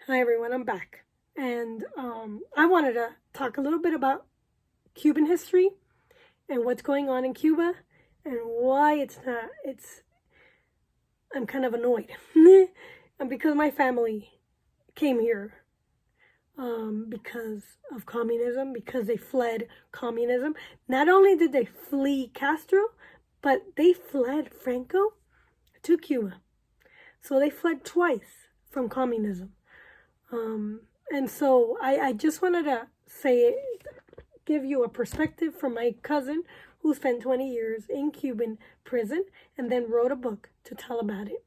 Hi everyone, I'm back. And I wanted to talk a little bit about Cuban history and what's going on in Cuba and why I'm kind of annoyed. And because my family came here because of communism, because they fled communism. Not only did they flee Castro, but they fled Franco to Cuba. So they fled twice from communism. And so I just wanted to give you a perspective from my cousin who spent 20 years in Cuban prison and then wrote a book to tell about it.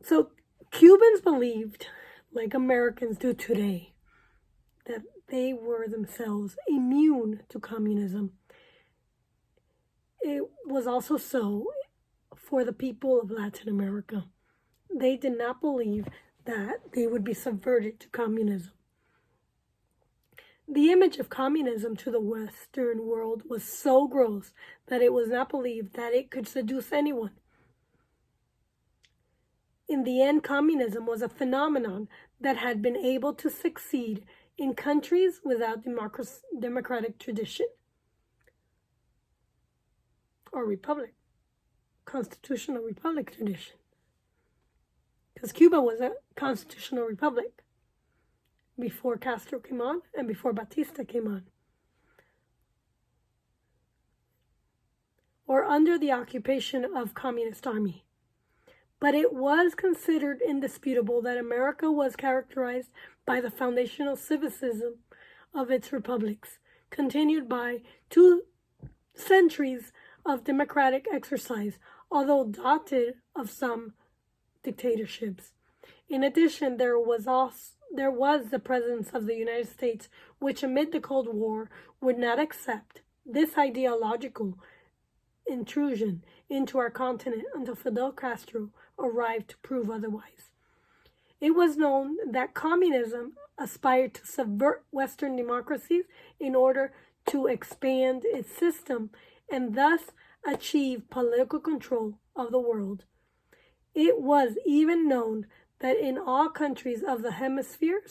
So Cubans believed, like Americans do today, that they were themselves immune to communism. It was also so for the people of Latin America. They did not believe that they would be subverted to communism. The image of communism to the Western world was so gross that it was not believed that it could seduce anyone. In the end, communism was a phenomenon that had been able to succeed in countries without democratic tradition or republic, constitutional republic tradition. Because Cuba was a constitutional republic before Castro came on and before Batista came on. Or under the occupation of communist army. But it was considered indisputable that America was characterized by the foundational civicism of its republics, continued by 2 centuries of democratic exercise, although dotted of some dictatorships. In addition, there was the presence of the United States, which amid the Cold War would not accept this ideological intrusion into our continent until Fidel Castro arrived to prove otherwise. It was known that communism aspired to subvert Western democracies in order to expand its system and thus achieve political control of the world. It was even known that in all countries of the hemisphere,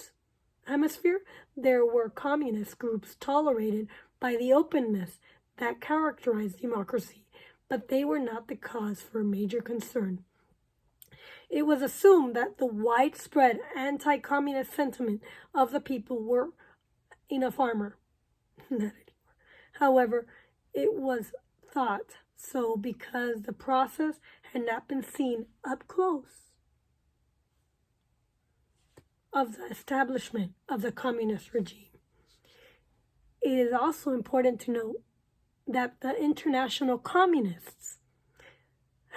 there were communist groups tolerated by the openness that characterized democracy, but they were not the cause for major concern. It was assumed that the widespread anti-communist sentiment of the people were enough armor. Not anymore. However, it was thought so because the process had not been seen up close of the establishment of the communist regime. It is also important to note that the international communists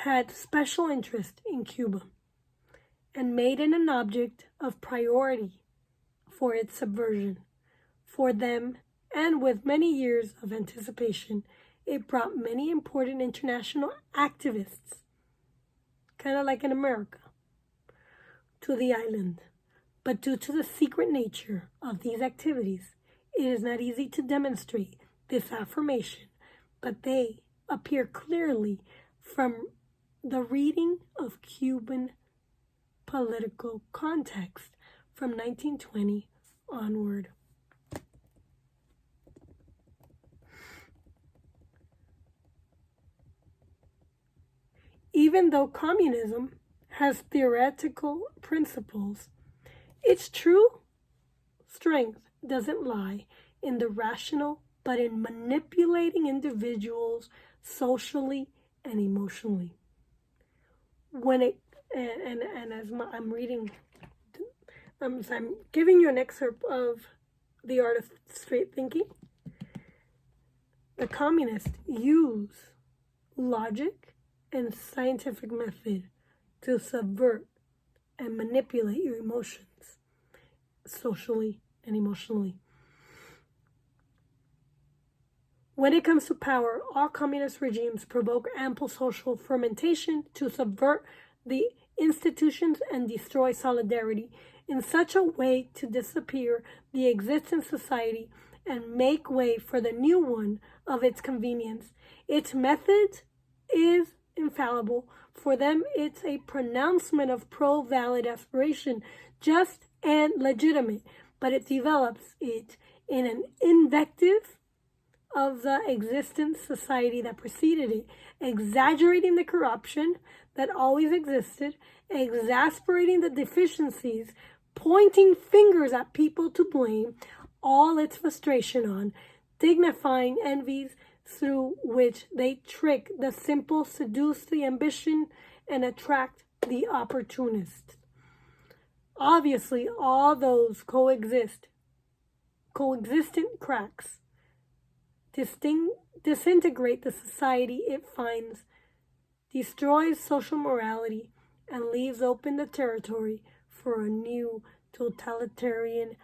had special interest in Cuba and made it an object of priority for its subversion. For them, and with many years of anticipation, it brought many important international activists, kind of like in America, to the island. But due to the secret nature of these activities, it is not easy to demonstrate this affirmation, but they appear clearly from the reading of Cuban political context from 1920 onward. Even though communism has theoretical principles, its true strength doesn't lie in the rational, but in manipulating individuals socially and emotionally. I'm giving you an excerpt of The Art of Straight Thinking. The communists use logic and scientific method to subvert and manipulate your emotions socially and emotionally. When it comes to power, all communist regimes provoke ample social fermentation to subvert the institutions and destroy solidarity in such a way to disappear the existing society and make way for the new one of its convenience. Its method is infallible, For them, it's a pronouncement of pro-valid aspiration, just and legitimate, but it develops it in an invective of the existent society that preceded it, exaggerating the corruption that always existed, exasperating the deficiencies, pointing fingers at people to blame all its frustration on, dignifying envies through which they trick the simple, seduce the ambition, and attract the opportunist. Obviously, all those coexistent cracks disintegrate the society it finds, destroys social morality, and leaves open the territory for a new totalitarian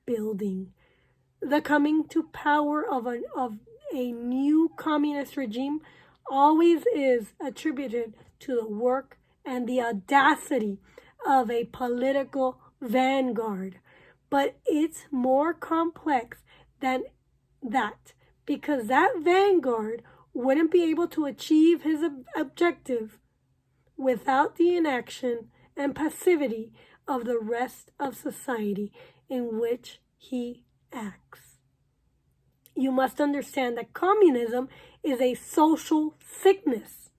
building. The coming to power of a new communist regime always is attributed to the work and the audacity of a political vanguard. But it's more complex than that, because that vanguard wouldn't be able to achieve his objective without the inaction and passivity of the rest of society in which he acts. You must understand that communism is a social sickness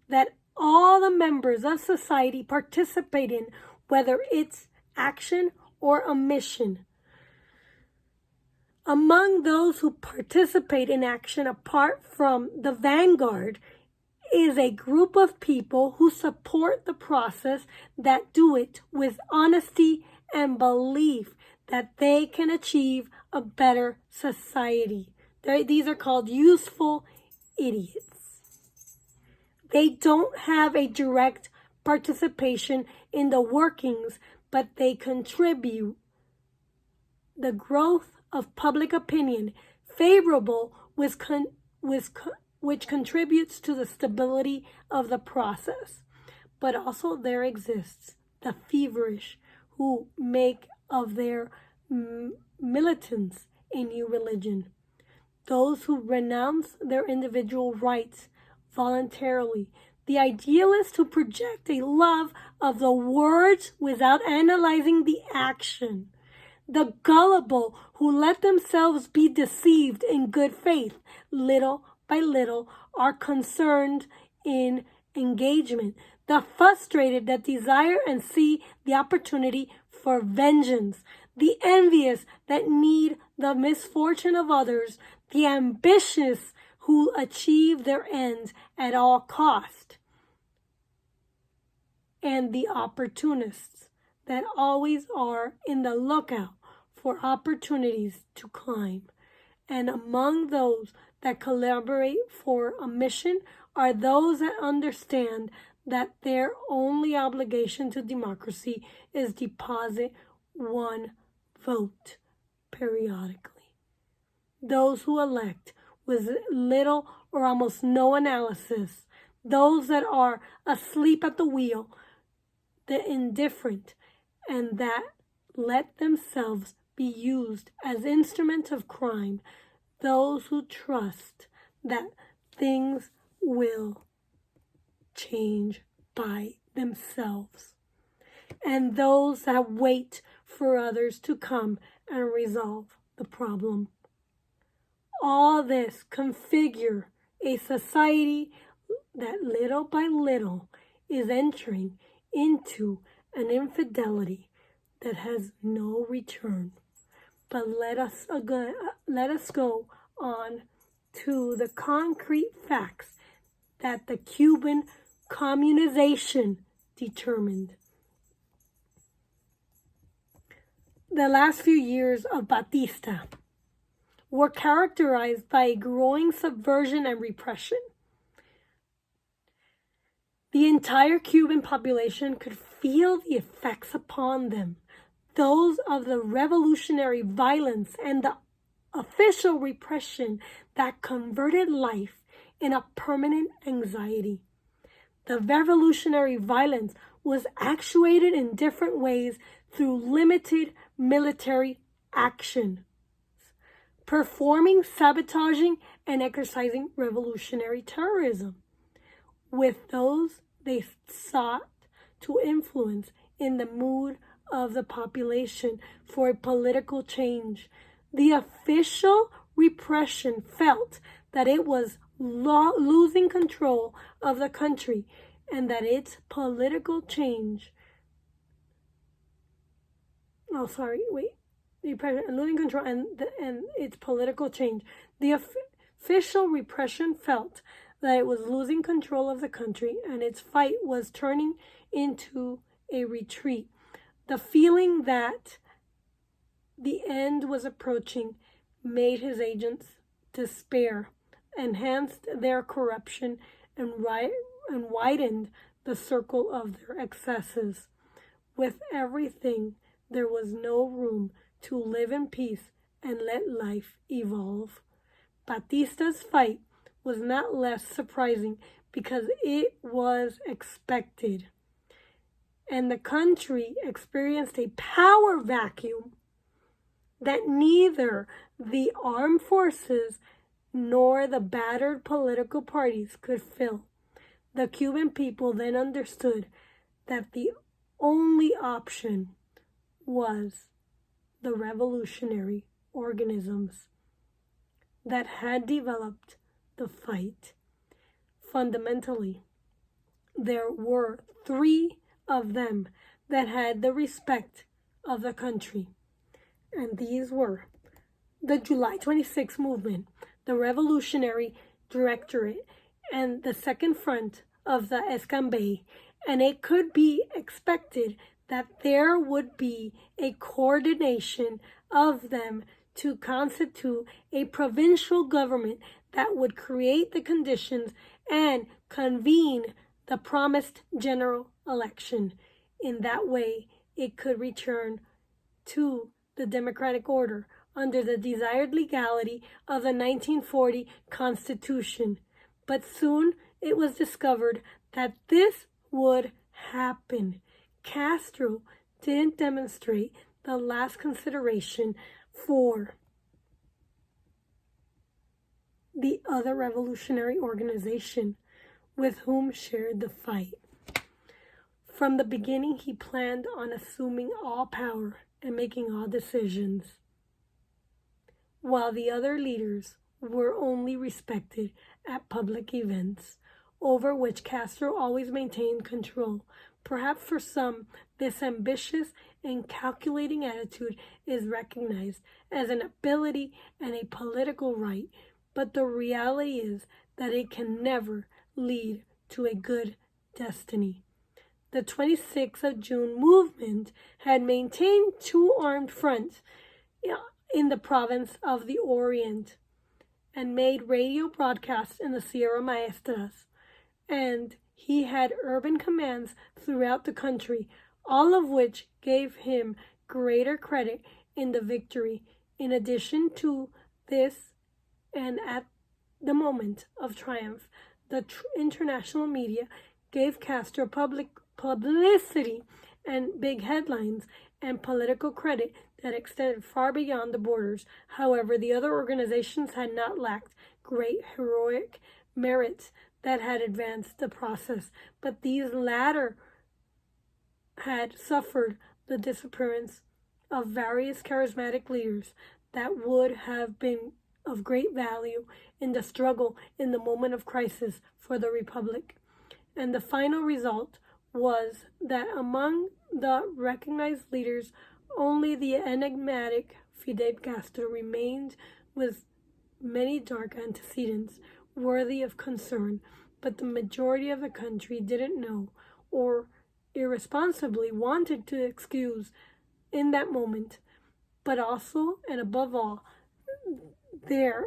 that all the members of society participate in, whether it's action or omission. Among those who participate in action apart from the vanguard is a group of people who support the process, that do it with honesty and belief that they can achieve a better society. These are called useful idiots. They don't have a direct participation in the workings, but they contribute the growth of public opinion favorable which contributes to the stability of the process. But also there exists the feverish who make of their militants a new religion. Those who renounce their individual rights voluntarily. The idealists who project a love of the words without analyzing the action. The gullible who let themselves be deceived in good faith, little by little, are concerned in engagement. The frustrated that desire and see the opportunity for vengeance. The envious that need the misfortune of others. The ambitious who achieve their ends at all cost. And the opportunists that always are in the lookout for opportunities to climb. And among those that collaborate for a mission are those that understand that their only obligation to democracy is deposit one vote periodically. Those who elect with little or almost no analysis, those that are asleep at the wheel, the indifferent, and that let themselves be used as instruments of crime, those who trust that things will change by themselves, and those that wait for others to come and resolve the problem. All this configure a society that little by little is entering into an infidelity that has no return. But let us go on to the concrete facts that the Cuban communization determined. The last few years of Batista were characterized by a growing subversion and repression. The entire Cuban population could feel the effects upon them, those of the revolutionary violence and the official repression that converted life in a permanent anxiety. The revolutionary violence was actuated in different ways through limited military action, performing, sabotaging, and exercising revolutionary terrorism. With those they sought to influence in the mood of the population for a political change. The official repression felt that it was losing control of the country and that its political change losing control and its political change. The official repression felt that it was losing control of the country and its fight was turning into a retreat. The feeling that the end was approaching made his agents despair, enhanced their corruption, and widened the circle of their excesses. With everything, there was no room to live in peace and let life evolve. Batista's fight was not less surprising because it was expected, and the country experienced a power vacuum that neither the armed forces nor the battered political parties could fill. The Cuban people then understood that the only option was the revolutionary organisms that had developed the fight. Fundamentally, there were 3 of them that had the respect of the country, and these were the July 26 movement, the Revolutionary Directorate, and the Second Front of the Escambay, and it could be expected that there would be a coordination of them to constitute a provincial government that would create the conditions and convene the promised general election. In that way, it could return to the democratic order under the desired legality of the 1940 Constitution. But soon it was discovered that this would happen. Castro didn't demonstrate the last consideration for the other revolutionary organization with whom shared the fight. From the beginning, he planned on assuming all power and making all decisions, while the other leaders were only respected at public events, over which Castro always maintained control. Perhaps for some, this ambitious and calculating attitude is recognized as an ability and a political right, but the reality is that it can never lead to a good destiny. The 26th of June movement had maintained 2 armed fronts in the province of the Orient and made radio broadcasts in the Sierra Maestras, and he had urban commands throughout the country, all of which gave him greater credit in the victory. In addition to this, and at the moment of triumph, the international media gave Castro publicity and big headlines and political credit that extended far beyond the borders. However, the other organizations had not lacked great heroic merits that had advanced the process, but these latter had suffered the disappearance of various charismatic leaders that would have been of great value in the struggle in the moment of crisis for the Republic. And the final result was that among the recognized leaders, only the enigmatic Fidel Castro remained with many dark antecedents worthy of concern, but the majority of the country didn't know or irresponsibly wanted to excuse in that moment. But also, and above all, there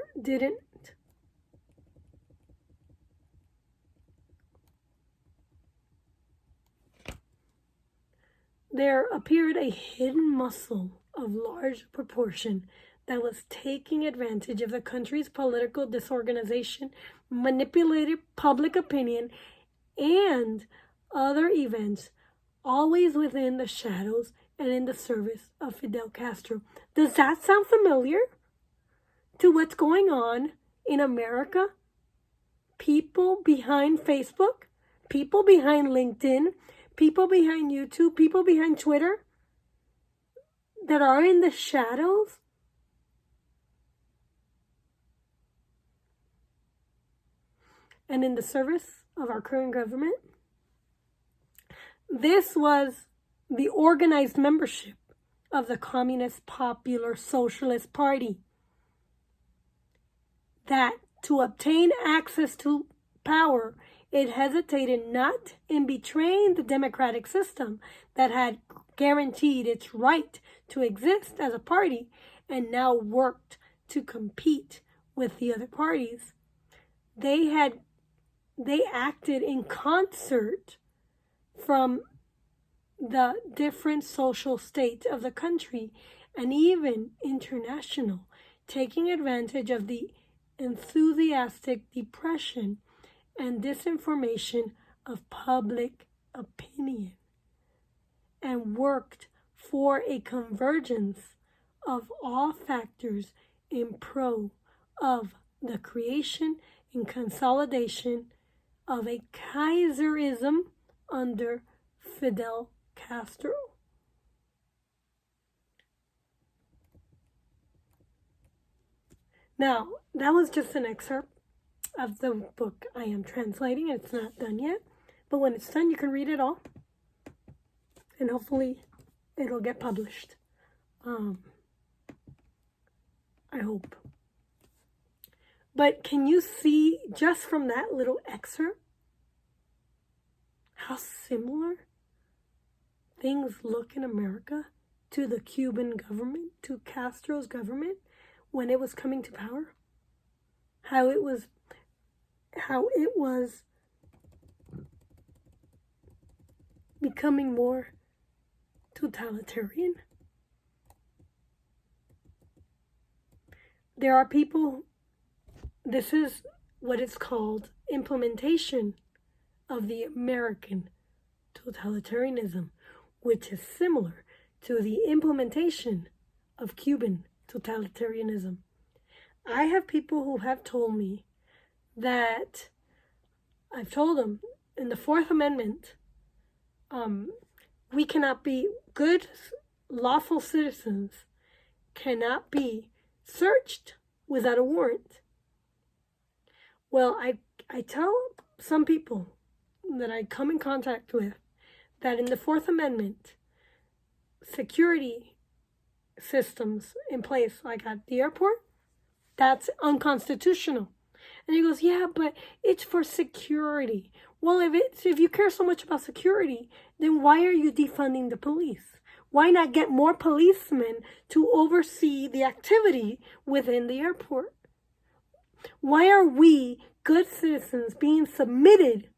appeared a hidden muscle of large proportion that was taking advantage of the country's political disorganization, manipulated public opinion, and other events, always within the shadows and in the service of Fidel Castro. Does that sound familiar to what's going on in America? People behind Facebook, people behind LinkedIn, people behind YouTube, people behind Twitter that are in the shadows and in the service of our current government. This was the organized membership of the Communist Popular Socialist Party that, to obtain access to power, it hesitated not in betraying the democratic system that had guaranteed its right to exist as a party and now worked to compete with the other parties. They acted in concert from the different social states of the country and even international, taking advantage of the enthusiastic depression and disinformation of public opinion, and worked for a convergence of all factors in pro of the creation and consolidation of a Kaiserism under Fidel Castro. Now, that was just an excerpt of the book I am translating. It's not done yet, but when it's done, you can read it all, and hopefully it'll get published. I hope. But can you see, just from that little excerpt, how similar things look in America to the Cuban government, to Castro's government when it was coming to power? How it was becoming more totalitarian. There are people, this is what it's called, implementation of the American totalitarianism, which is similar to the implementation of Cuban totalitarianism. I have people who have told me that, I've told them, in the Fourth Amendment, we cannot be good, lawful citizens, cannot be searched without a warrant. Well, I tell some people that I come in contact with that in the Fourth Amendment, security systems in place, like at the airport, that's unconstitutional. And he goes, yeah, but it's for security. Well, if you care so much about security, then why are you defunding the police? Why not get more policemen to oversee the activity within the airport? Why are we, good citizens, being submitted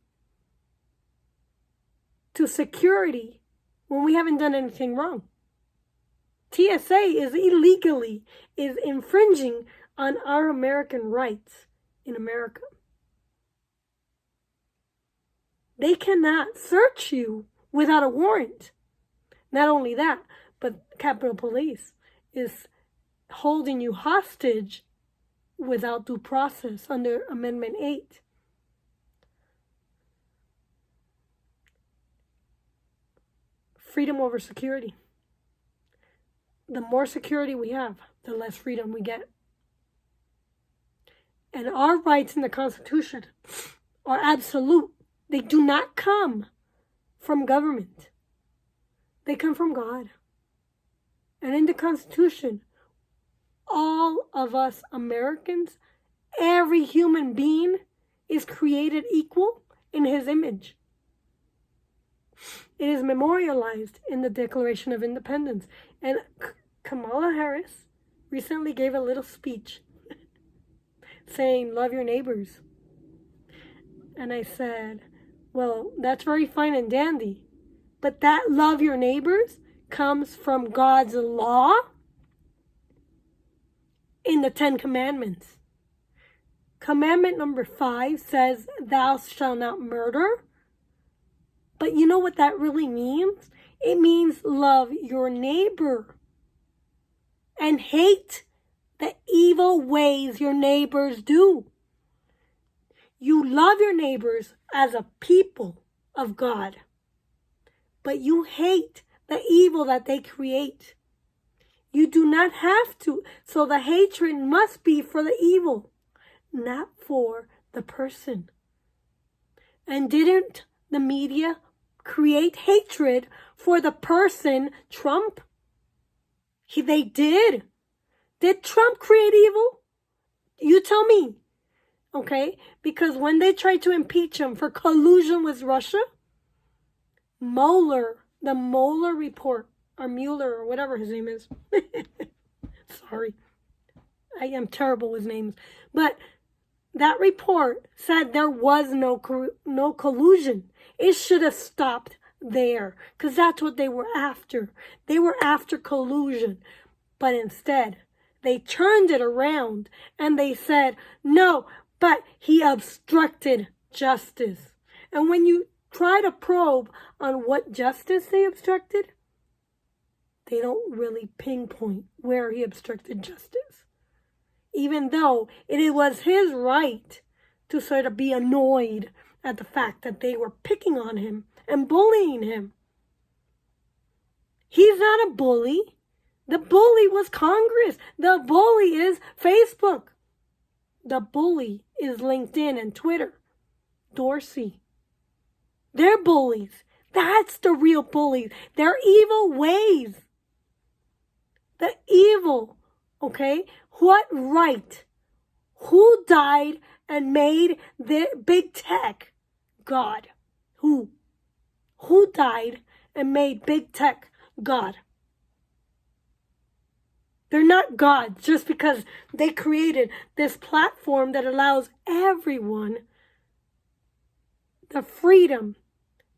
to security when we haven't done anything wrong? TSA is infringing on our American rights in America. They cannot search you without a warrant. Not only that, but Capitol Police is holding you hostage without due process under Amendment 8. Freedom over security. The more security we have, the less freedom we get. And our rights in the Constitution are absolute. They do not come from government. They come from God. And in the Constitution, all of us Americans, every human being is created equal in His image. It is memorialized in the Declaration of Independence. And Kamala Harris recently gave a little speech saying, love your neighbors. And I said, well, that's very fine and dandy, but that love your neighbors comes from God's law in the 10 Commandments. Commandment number 5 says, thou shalt not murder. But you know what that really means? It means love your neighbor and hate the evil ways your neighbors do. You love your neighbors as a people, of God. But you hate the evil that they create. You do not have to. So the hatred must be for the evil, not for the person. And didn't the media create hatred for the person, Trump? They did. Did Trump create evil? You tell me. Okay? Because when they tried to impeach him for collusion with Russia, the Mueller report, or Mueller, or whatever his name is. Sorry. I am terrible with names. But that report said there was no collusion. It should have stopped there, because that's what they were after. They were after collusion. But instead, they turned it around and they said, no, but he obstructed justice. And when you try to probe on what justice they obstructed, they don't really pinpoint where he obstructed justice. Even though it was his right to sort of be annoyed at the fact that they were picking on him and bullying him. He's not a bully. The bully was Congress. The bully is Facebook. The bully is LinkedIn and Twitter. Dorsey. They're bullies. That's the real bullies. Their evil ways. The evil, okay? What right? Who died and made the big tech God? Who? Who died and made big tech God? They're not God just because they created this platform that allows everyone the freedom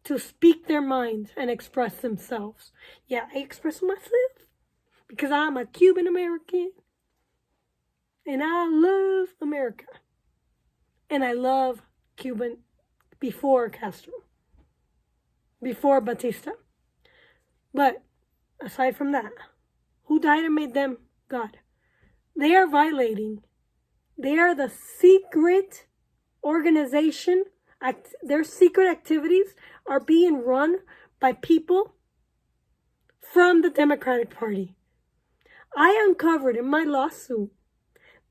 to speak their minds and express themselves. Yeah, I express myself because I'm a Cuban American and I love America. And I love Cuban before Castro, before Batista. But aside from that, who died and made them God? They are violating. They are the secret organization. Their secret activities are being run by people from the Democratic Party. I uncovered in my lawsuit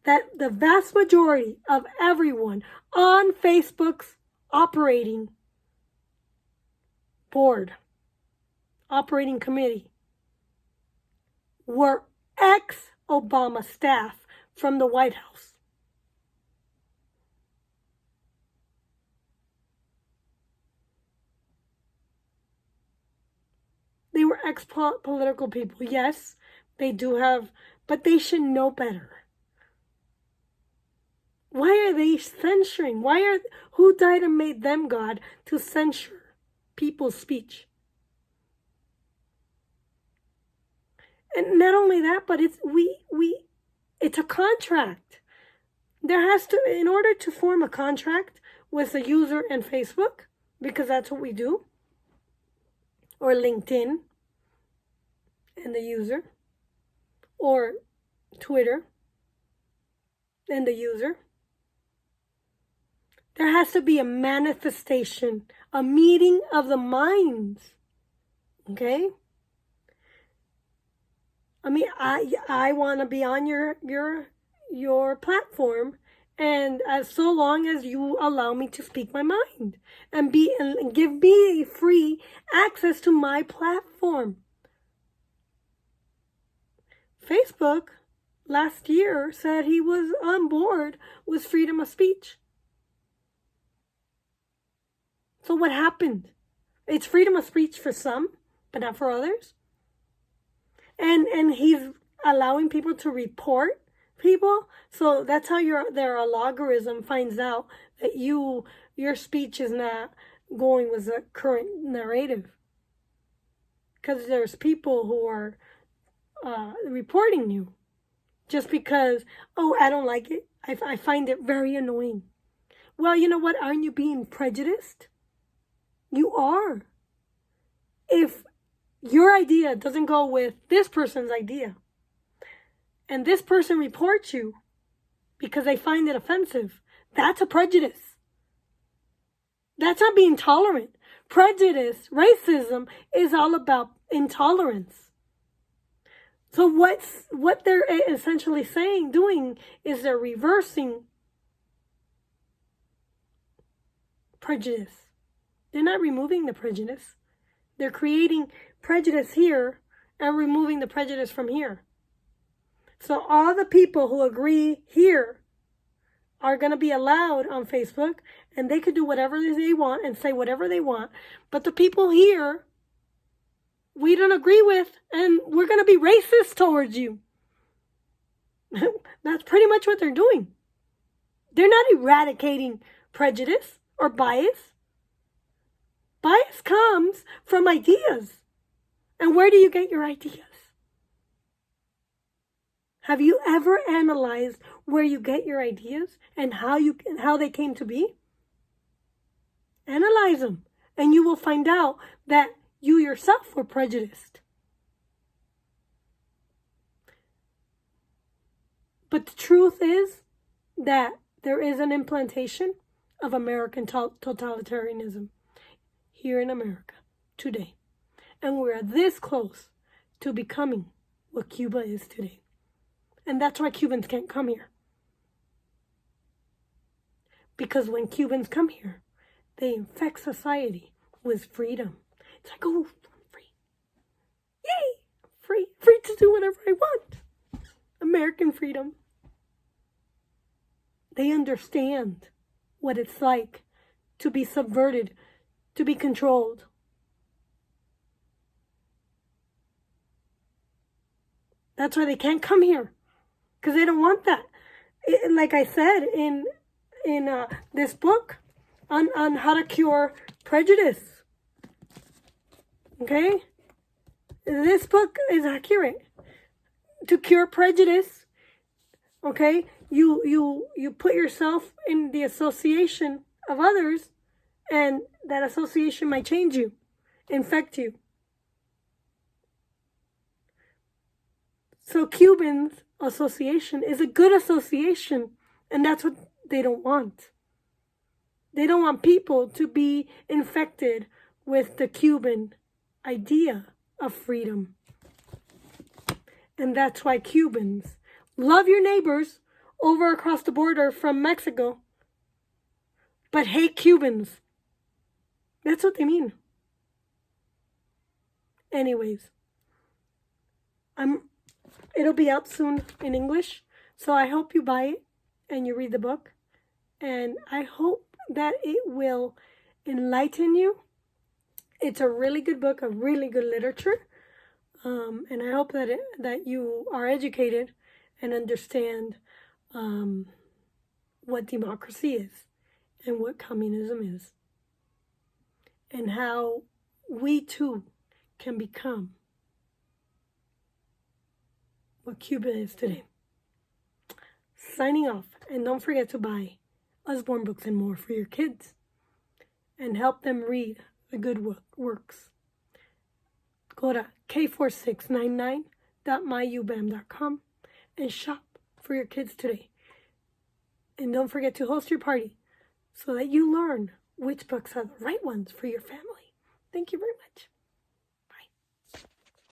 that the vast majority of everyone on Facebook's operating board, operating committee, were ex-Obama staff from the White House. They were ex-political people. Yes, they do have, but they should know better. Why are they censoring? Who died and made them God to censor people's speech? And not only that, but it's a contract. There has to, in order to form a contract with a user and Facebook, because that's what we do, or LinkedIn and the user, or Twitter and the user, there has to be a manifestation, a meeting of the minds. Okay? I mean, I want to be on your platform, and as so long as you allow me to speak my mind and give me free access to my platform. Facebook last year said he was on board with freedom of speech. So what happened? It's freedom of speech for some, but not for others. And he's allowing people to report people. So that's how their logarithm finds out that your speech is not going with the current narrative. Because there's people who are reporting you just because, oh, I don't like it. I find it very annoying. Well, you know what? Aren't you being prejudiced? You are. If your idea doesn't go with this person's idea, and this person reports you because they find it offensive, that's a prejudice. That's not being tolerant. Prejudice, racism, is all about intolerance. So what they're essentially doing is they're reversing prejudice. They're not removing the prejudice. They're creating prejudice here and removing the prejudice from here. So all the people who agree here are going to be allowed on Facebook, and they could do whatever they want and say whatever they want. But the people here, we don't agree with, and we're going to be racist towards you. That's pretty much what they're doing. They're not eradicating prejudice or bias. Bias comes from ideas. And where do you get your ideas? Have you ever analyzed where you get your ideas and how they came to be? Analyze them, and you will find out that you yourself were prejudiced. But the truth is that there is an implantation of American totalitarianism here in America today. And we're this close to becoming what Cuba is today. And that's why Cubans can't come here. Because when Cubans come here, they infect society with freedom. It's like, oh, I'm free. Yay! Free to do whatever I want. American freedom. They understand what it's like to be subverted, to be controlled. That's why they can't come here. Because they don't want that. Like I said in this book on how to cure prejudice. Okay? This book is accurate. To cure prejudice, okay, you put yourself in the association of others, and that association might change you, infect you. So Cubans association is a good association, and that's what they don't want. They don't want people to be infected with the Cuban idea of freedom. And that's why Cubans love your neighbors over across the border from Mexico, but hate Cubans. That's what they mean. Anyways, it'll be out soon in English, so I hope you buy it and you read the book, and I hope that it will enlighten you. It's a really good book, a really good literature, and I hope that you are educated and understand what democracy is and what communism is, and how we too can become what Cuba is today. Signing off, and don't forget to buy Usborne books and more for your kids, and help them read the good works. Go to k4699.myubam.com and shop for your kids today. And don't forget to host your party so that you learn which books are the right ones for your family. Thank you very much.